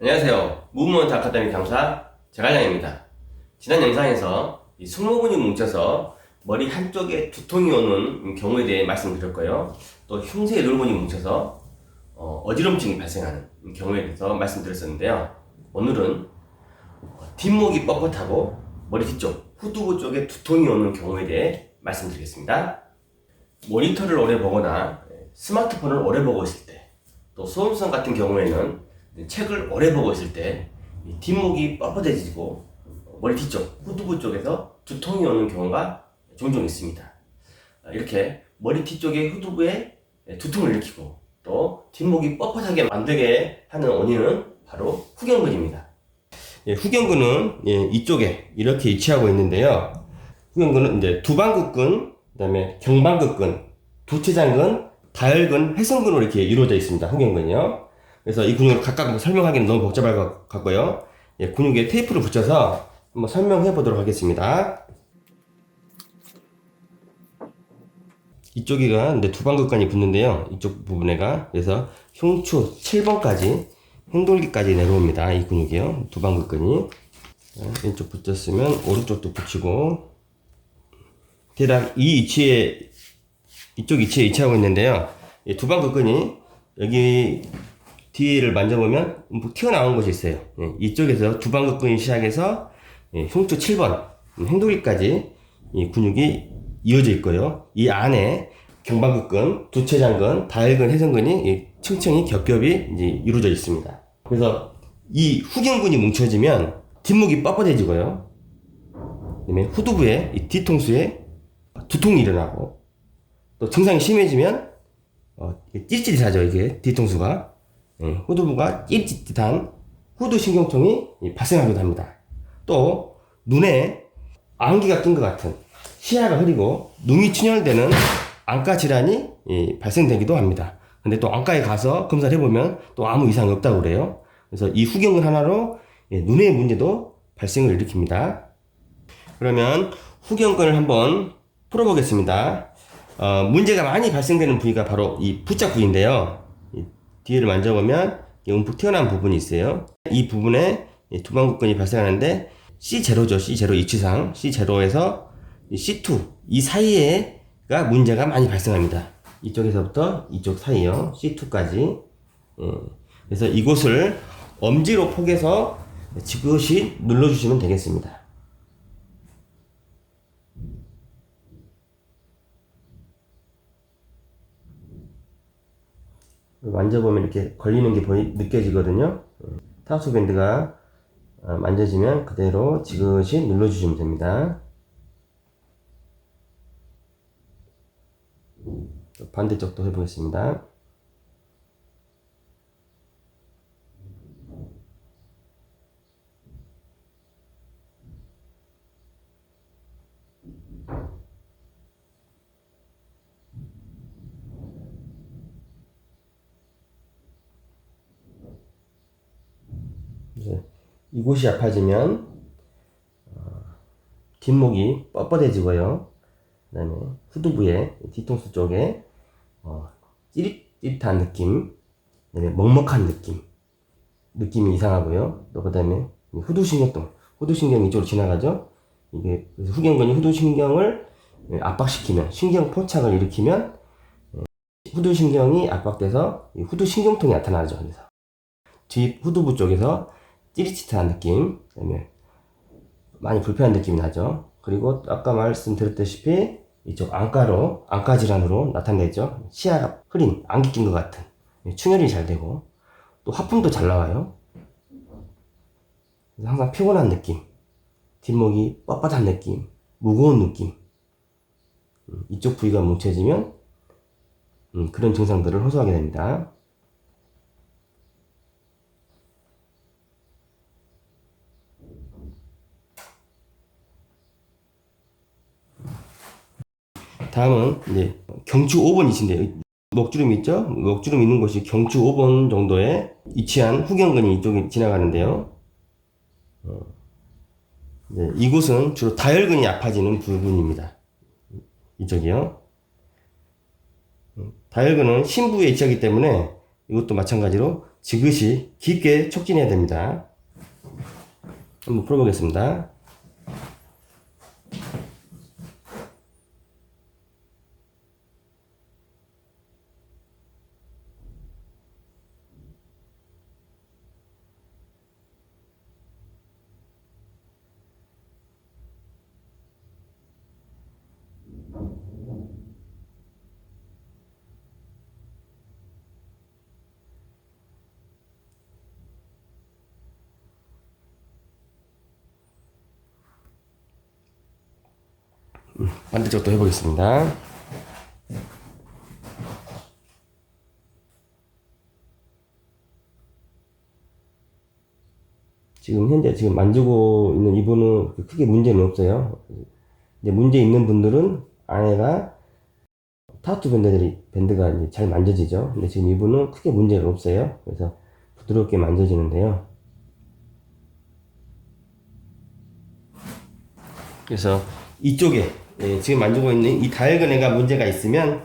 안녕하세요. 무브먼트 아카데미 강사 제갈량입니다. 지난 영상에서 이 승모근이 뭉쳐서 머리 한쪽에 두통이 오는 경우에 대해 말씀드렸고요. 또 흉쇄 놀근이 뭉쳐서 어지럼증이 발생하는 경우에 대해서 말씀드렸었는데요. 오늘은 뒷목이 뻣뻣하고 머리 뒤쪽 후두부 쪽에 두통이 오는 경우에 대해 말씀드리겠습니다. 모니터를 오래 보거나 스마트폰을 오래 보고 있을 때, 또 소음성 같은 경우에는 책을 오래 보고 있을 때 뒷목이 뻣뻣해지고 머리 뒤쪽 후두부 쪽에서 두통이 오는 경우가 종종 있습니다. 이렇게 머리 뒤쪽의 후두부에 두통을 일으키고 또 뒷목이 뻣뻣하게 만들게 하는 원인은 바로 후경근입니다. 후경근은 이쪽에 이렇게 위치하고 있는데요. 후경근은 이제 두방극근, 그다음에 경방극근, 두체장근, 다혈근, 회선근으로 이렇게 이루어져 있습니다. 후경근이요. 그래서 이 근육을 각각 설명하기는 너무 복잡할 것 같고요. 근육에 테이프를 붙여서 한번 설명해 보도록 하겠습니다. 이쪽이가 이제 두방극근이 붙는데요. 이쪽 부분에가 그래서 흉추 7번까지 행돌기까지 내려옵니다. 이 근육이요. 두방극근이 왼쪽 붙였으면 오른쪽도 붙이고 대략 이 위치에 이쪽 위치에 위치하고 있는데요. 이 두방극근이 여기 뒤를 만져보면 튀어나온 곳이 있어요. 이쪽에서 두방극근이 시작해서 흉추 7번 행돌기까지 이 근육이 이어져 있고요. 이 안에 경방극근, 두체장근, 다혈근, 회선근이 층층이 겹겹이 이제 이루어져 있습니다. 그래서 이 후경근이 뭉쳐지면 뒷목이 뻣뻣해지고요. 그다음에 후두부에 이 뒤통수에 두통이 일어나고 또 증상이 심해지면 찌릿찌릿하죠. 이게 뒤통수가 후두부가 찌릿찌릿한 후두신경통이 발생하기도 합니다. 또 눈에 안기가 낀 것 같은 시야가 흐리고 눈이 충혈되는 안과 질환이 발생되기도 합니다. 근데 또 안과에 가서 검사를 해보면 또 아무 이상이 없다고 그래요. 그래서 이 후경근 하나로 눈의 문제도 발생을 일으킵니다. 그러면 후경근을 한번 풀어보겠습니다. 문제가 많이 발생되는 부위가 바로 이 V자 부위인데요. 뒤를 만져보면 움푹 튀어나온 부분이 있어요. 이 부분에 두방극근이 발생하는데 C0죠. C0 이치상 C0에서 C2 이 사이에가 문제가 많이 발생합니다. 이쪽에서부터 이쪽 사이요. C2까지. 그래서 이곳을 엄지로 포개서 지그시 눌러주시면 되겠습니다. 만져보면 이렇게 걸리는 게 느껴지거든요. 타우스밴드가 만져지면 그대로 지그시 눌러주시면 됩니다. 반대쪽도 해보겠습니다. 이곳이 아파지면 뒷목이 뻣뻣해지고요. 그 다음에 후두부에 뒤통수 쪽에 찌릿찌릿한 느낌, 그 다음에 먹먹한 느낌이 이상하고요. 또 그 다음에 후두신경이 이쪽으로 지나가죠. 이게 그래서 후경근이 후두신경을 압박시키면 신경 포착을 일으키면 후두신경이 압박돼서 후두신경통이 나타나죠. 그래서 뒤 후두부 쪽에서 찌릿찌릿한 느낌, 그다음에 많이 불편한 느낌이 나죠. 그리고 아까 말씀드렸다시피 이쪽 안과 질환으로 나타내죠. 시야가 흐린, 안기 낀 것 같은, 충혈이 잘 되고 또 하품도 잘 나와요. 그래서 항상 피곤한 느낌, 뒷목이 뻣뻣한 느낌, 무거운 느낌, 이쪽 부위가 뭉쳐지면 그런 증상들을 호소하게 됩니다. 다음은 이제 경추 5번이신데요. 목주름 있죠? 목주름 있는 곳이 경추 5번 정도에 위치한 후경근이 이쪽에 지나가는데요. 이곳은 주로 다혈근이 아파지는 부분입니다. 이쪽이요. 다혈근은 심부에 위치하기 때문에 이것도 마찬가지로 지그시 깊게 촉진해야 됩니다. 한번 풀어보겠습니다. 반대쪽도 해보겠습니다. 지금 현재 만지고 있는 이분은 크게 문제는 없어요. 이제 문제 있는 분들은 안에가 타투 밴드가 이제 잘 만져지죠. 근데 지금 이분은 크게 문제가 없어요. 그래서 부드럽게 만져지는데요. 그래서 이쪽에 지금 만지고 있는 이 다혈근에가 문제가 있으면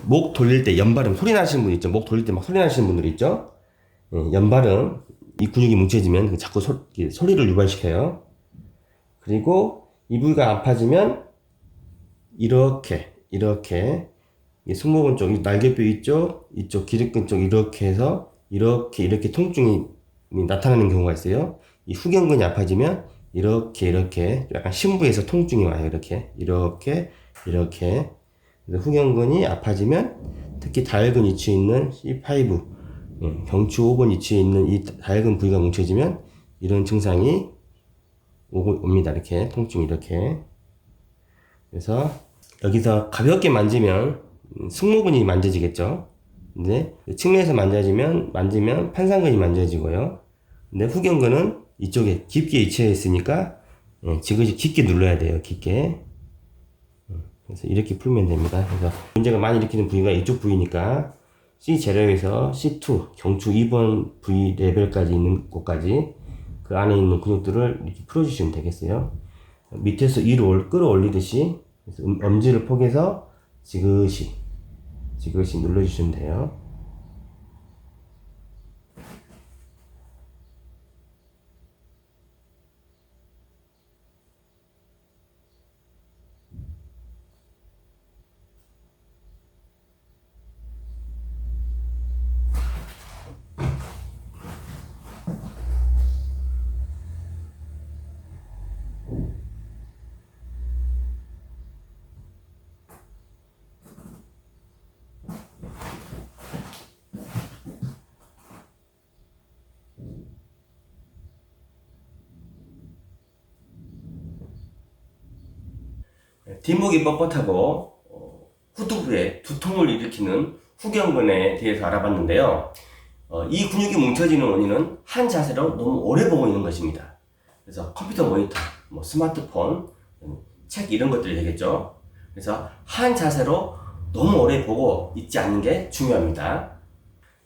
목 돌릴 때 연발음 소리 나시는 분 있죠. 목 돌릴 때 막 소리 나시는 분들 있죠. 연발음 이 근육이 뭉쳐지면 자꾸 소리를 유발시켜요. 그리고 이 부위가 아파지면 이렇게 승모근 쪽, 날개뼈 이쪽 기립근 쪽 이렇게 해서 이렇게 통증이 나타나는 경우가 있어요. 이 후경근이 아파지면 이렇게 약간 심부에서 통증이 와요. 이렇게 그래서 후경근이 아파지면 특히 다혈근 위치에 있는 C5 경추 5번 위치에 있는 이 다혈근 부위가 뭉쳐지면 이런 증상이 옵니다. 이렇게 통증이 이렇게. 그래서 여기서 가볍게 만지면 승모근이 만져지겠죠. 근데 측면에서 만지면 판상근이 만져지고요. 근데 후경근은 이쪽에 깊게 위치해 있으니까 지그시 깊게 눌러야 돼요. 깊게. 그래서 이렇게 풀면 됩니다. 그래서 문제가 많이 일으키는 부위가 이쪽 부위니까 C0에서 C2 경추 2번 부위 레벨까지 있는 곳까지 그 안에 있는 근육들을 이렇게 풀어주시면 되겠어요. 밑에서 위로 끌어올리듯이 엄지를 포개서 지그시 눌러주시면 돼요. 뒷목이 뻣뻣하고 후두부에 두통을 일으키는 후경근에 대해서 알아봤는데요. 이 근육이 뭉쳐지는 원인은 한 자세로 너무 오래 보고 있는 것입니다. 그래서 컴퓨터 모니터, 스마트폰, 책 이런 것들이 되겠죠. 그래서 한 자세로 너무 오래 보고 있지 않는 게 중요합니다.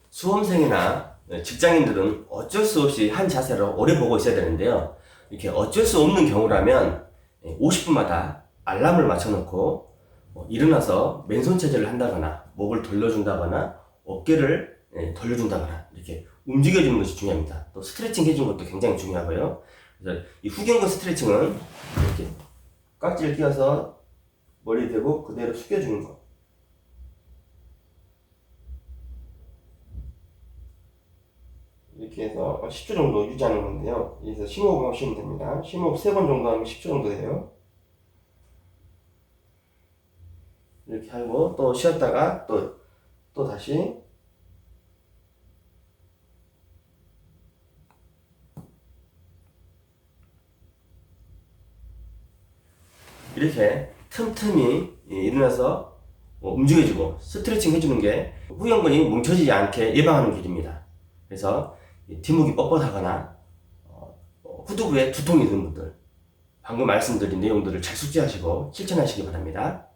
수험생이나 직장인들은 어쩔 수 없이 한 자세로 오래 보고 있어야 되는데요. 이렇게 어쩔 수 없는 경우라면 50분마다 알람을 맞춰놓고 일어나서 맨손 체제를 한다거나 목을 돌려준다거나 어깨를 돌려준다거나 이렇게 움직여주는 것이 중요합니다. 또 스트레칭 해주는 것도 굉장히 중요하고요. 그래서 이 후경근 스트레칭은 이렇게 깍지를 끼워서 머리 대고 그대로 숙여주는 거. 이렇게 해서 10초 정도 유지하는 건데요. 여기서 심호흡을 하시면 됩니다. 심호흡 3번 정도 하면 10초 정도 돼요. 이렇게 하고 또 쉬었다가 또 다시 이렇게 틈틈이 일어나서 움직여주고 스트레칭 해주는 게 후경근이 뭉쳐지지 않게 예방하는 길입니다. 그래서 뒷목이 뻣뻣하거나 후두부에 두통이 있는 분들 방금 말씀드린 내용들을 잘 숙지하시고 실천하시기 바랍니다.